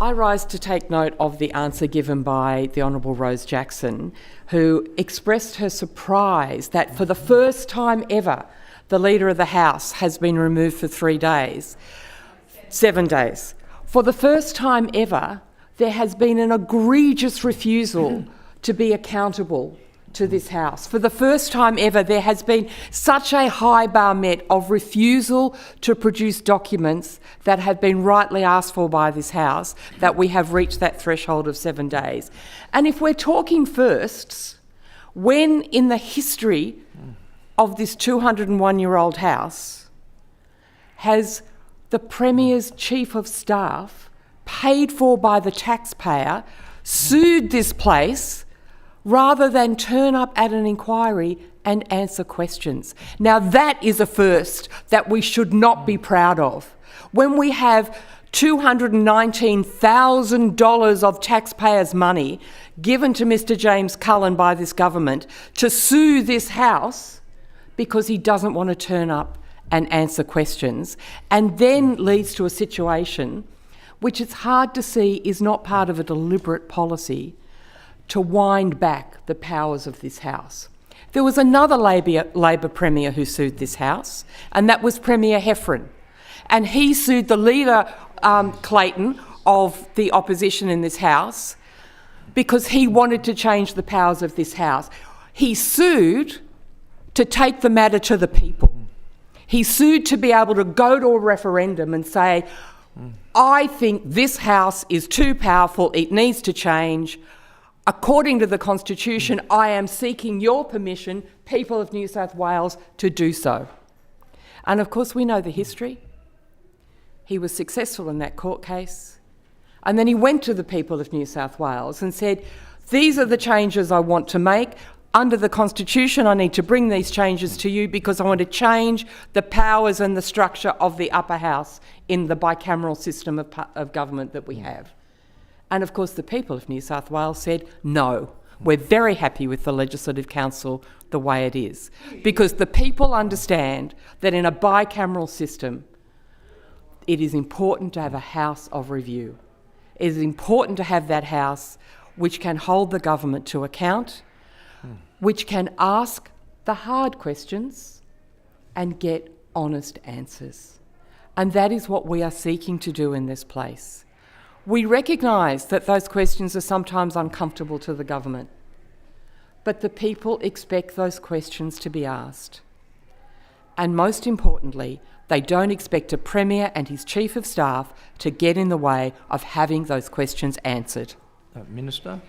I rise to take note of the answer given by the Honourable Rose Jackson, who expressed her surprise that for the first time ever, the Leader of the House has been removed for 7 days. For the first time ever, there has been an egregious refusal to be accountable to this House. For the first time ever, there has been such a high bar met of refusal to produce documents that have been rightly asked for by this House that we have reached that threshold of 7 days. And if we're talking firsts, when in the history of this 201-year-old House has the Premier's Chief of Staff, paid for by the taxpayer, sued this place rather than turn up at an inquiry and answer questions? Now that is a first that we should not be proud of. When we have $219,000 of taxpayers' money given to Mr James Cullen by this government to sue this House because he doesn't want to turn up and answer questions, and then leads to a situation which it's hard to see is not part of a deliberate policy to wind back the powers of this House. There was another Labor Premier who sued this House, and that was Premier Heffron. And he sued the Leader, Clayton, of the opposition in this House because he wanted to change the powers of this House. He sued to take the matter to the people. He sued to be able to go to a referendum and say, I think this House is too powerful, it needs to change. According to the Constitution, I am seeking your permission, people of New South Wales, to do so. And of course, we know the history. He was successful in that court case. And then he went to the people of New South Wales and said, these are the changes I want to make. Under the Constitution, I need to bring these changes to you because I want to change the powers and the structure of the upper house in the bicameral system of government that we have. And of course, the people of New South Wales said, no, we're very happy with the Legislative Council the way it is, because the people understand that in a bicameral system, it is important to have a House of review. It is important to have that House which can hold the government to account, which can ask the hard questions and get honest answers. And that is what we are seeking to do in this place. We recognise that those questions are sometimes uncomfortable to the government, but the people expect those questions to be asked. And most importantly, they don't expect a Premier and his Chief of Staff to get in the way of having those questions answered. Minister?